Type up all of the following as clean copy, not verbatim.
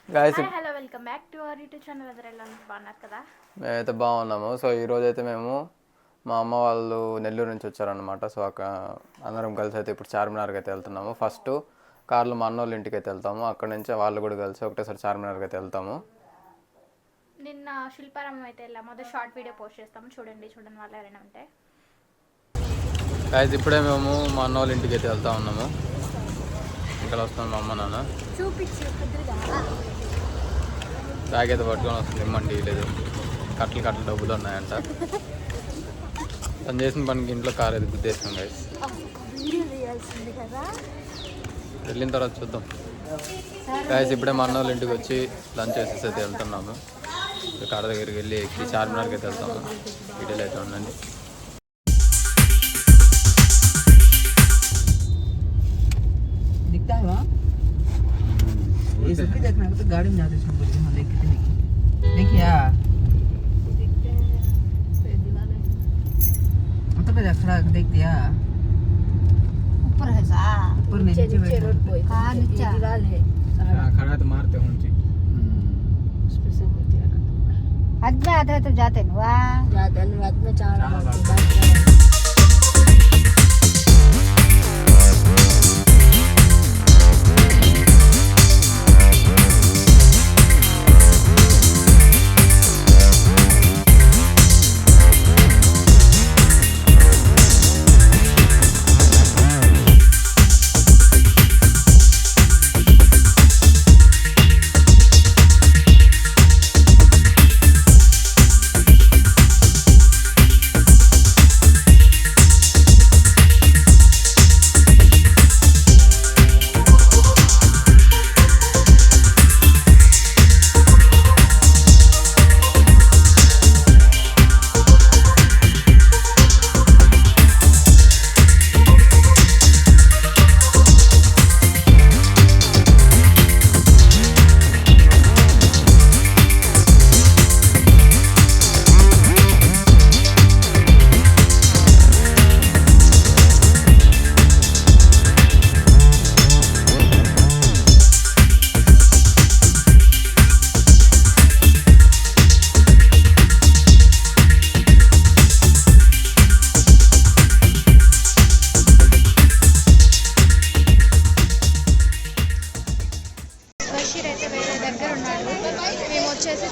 Guys hello welcome back to our YouTube channel. ఎలా బాగున్నారు కదా? మేమైతే బాగున్నాము. సో ఈరోజు అయితే మేము మా అమ్మ వాళ్ళు నెల్లూరు నుంచి వచ్చారనమాట. సో అందరం కలిసి అయితే ఇప్పుడు చార్మినార్కి అయితే వెళ్తున్నాము. ఫస్ట్ కార్లో మా అన్న వాళ్ళ ఇంటికి అయితే వెళ్తాము. అక్కడ నుంచి వాళ్ళు కూడా కలిసి ఒకటేసారి చార్మినార్కి అయితే వెళ్తాము. నిన్న శిల్పారామం అయితే వెళ్ళాము. అదే షార్ట్ వీడియో పోస్ట్ చేస్తాము, చూడండి వాళ్ళు ఎవరైనా ఉంటే. గాయస్ ఇప్పుడే మేము మా అన్న వాళ్ళ ఇంటికి అయితే వెళ్తా ఉన్నాము. ఇక్కడ వస్తున్నాం మా అమ్మ నాన్న. బ్యాగ్ అయితే పట్టుకొని వస్తుంది. ఇమ్మండి లేదు, కట్టలు డబ్బులు ఉన్నాయంట. తను చేసిన పనికి ఇంట్లో కార్ అయితే గుద్దేస్తాం గైస్. వెళ్ళిన తర్వాత చూద్దాం గైస్. ఇప్పుడే మా అన్న వాళ్ళ ఇంటికి వచ్చి లంచ్ చేసేసి అయితే వెళ్తున్నాము. కార్ దగ్గరికి వెళ్ళి ఎక్కి చార్మినార్కి అయితే వెళ్తాము. డీటెయిల్ అయితే ఉండండి. दिखता है वहाँ ये सब भी देखना है तो गाड़ी में जाते हैं बोलते हैं देखते नहीं देखिए मतलब खड़ा देख दिया ऊपर है सा ऊपर नीचे रोड पे कहाँ नीचे दीवार है खड़ा तो मारते हैं उनसे हद में आता है तो जाते हैं वहाँ जाते हैं बाद में चार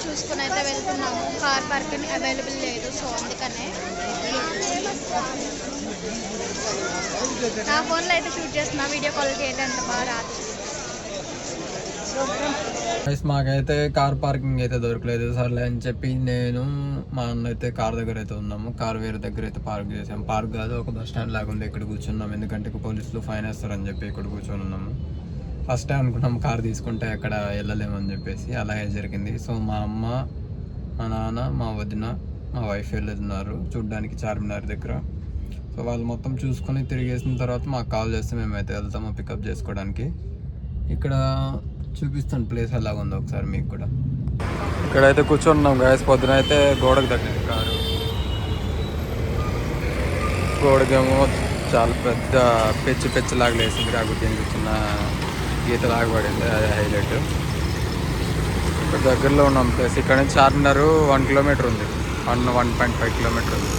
చూసుకుని అయితే వెళ్తున్నాము. కార్ పార్కింగ్ అవైలబుల్ లేదు, సో అందుకనే నా ఫోన్లో అయితే షూట్ చేస్తున్నా. వీడియో కాల్కి అయితే అంత బాగా రాదు. మాకైతే కార్ పార్కింగ్ అయితే దొరకలేదు. సర్లే అని చెప్పి నేను మా అన్న అయితే కార్ దగ్గర అయితే ఉన్నాము. కార్ వేరే దగ్గర అయితే పార్క్ చేసాం. పార్క్ కాదు, ఒక బస్ స్టాండ్ లాగా ఉంది. ఇక్కడ కూర్చున్నాం, ఎందుకంటే పోలీసులు ఫైన్ వేస్తారని చెప్పి ఇక్కడ కూర్చొని ఉన్నాము. ఫస్ట్ టైం అనుకున్నాం కార్ తీసుకుంటే అక్కడ వెళ్ళలేమని చెప్పేసి, అలాగే జరిగింది. సో మా అమ్మ, మా నాన్న, మా వదిన, మా వైఫ్ వెళ్తున్నారు చూడ్డానికి చార్మినార్ దగ్గర. సో వాళ్ళు మొత్తం చూసుకొని తిరిగేసిన తర్వాత మాకు కాల్ చేస్తే మేమైతే వెళ్తాము పికప్ చేసుకోవడానికి. ఇక్కడ చూపిస్తాను ప్లేస్ ఎలాగ ఉందో ఒకసారి మీకు కూడా. ఇక్కడైతే కూర్చున్నాం గాయస్. పొద్దున అయితే గోడకు తగ్గింది కారు. గోడకేమో చాలా పెద్ద పెచ్చి లాగా లేసింది. కాకపోతే చిన్న గీత లాగా పడింది, అదే హైలైట్. ఇక్కడ దగ్గరలో ఉన్నాం ప్లేస్. ఇక్కడ నుంచి చార్మినార్ 1 కిలోమీటర్ ఉంది, 1.5 కిలోమీటర్ ఉంది.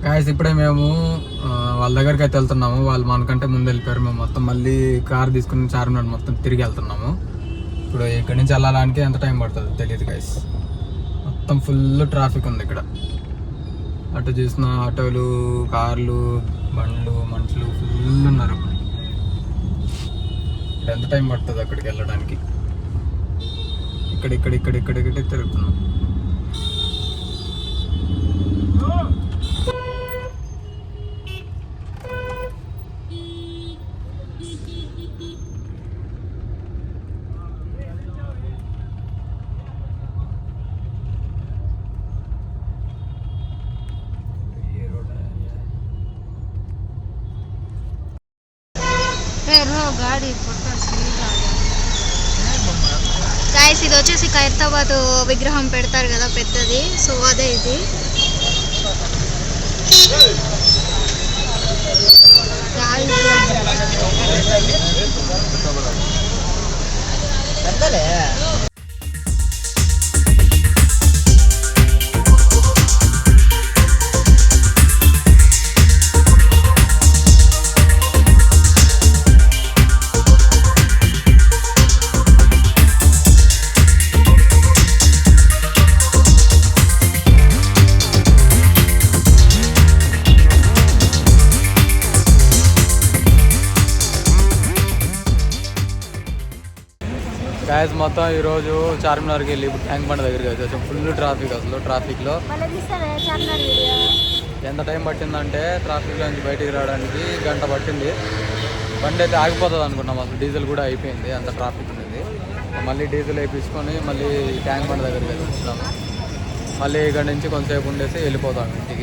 గాయస్ ఇప్పుడే మేము వాళ్ళ దగ్గరికి అయితే వెళ్తున్నాము. వాళ్ళు మనకంటే ముందు వెళ్ళిపోయారు. మేము మొత్తం మళ్ళీ కార్ తీసుకుని చార్మినార్ మొత్తం తిరిగి వెళ్తున్నాము. ఇప్పుడు ఇక్కడి నుంచి వెళ్ళడానికి ఎంత టైం పడుతుంది తెలియదు గాయస్. మొత్తం మొత్తం ఫుల్ ట్రాఫిక్ ఉంది ఇక్కడ. అటు చూసిన ఆటోలు, కార్లు, బండ్లు, మనుషులు ఫుల్ ఉన్నారు. ఎంత టైం పడుతుంది అక్కడికి వెళ్ళడానికి? ఇక్కడ తిరుగుతున్నాం. గాడి గాయస్, ఇది వచ్చేసి ఖైరతాబాద్ విగ్రహం పెడతారు కదా పెద్దది, సో అదే ఇది. పెద్దలే గాయస్ మొత్తం ఈరోజు చార్మినార్కి వెళ్ళి ఇప్పుడు ట్యాంక్ బండ్ దగ్గరికి వచ్చి ఫుల్ ట్రాఫిక్. అసలు ట్రాఫిక్లో ఎంత టైం పట్టిందంటే ట్రాఫిక్లో నుంచి బయటికి రావడానికి గంట పట్టింది. బండి అయితే ఆగిపోతుంది అనుకున్నాం, అసలు డీజిల్ కూడా అయిపోయింది, అంత ట్రాఫిక్ ఉంది. మళ్ళీ డీజిల్ వేయించుకొని మళ్ళీ ట్యాంక్ బండ్ దగ్గరికి అయితే వచ్చినాము. మళ్ళీ ఇక్కడ నుంచి కొంతసేపు ఉండేసి వెళ్ళిపోతాం ఇంటికి.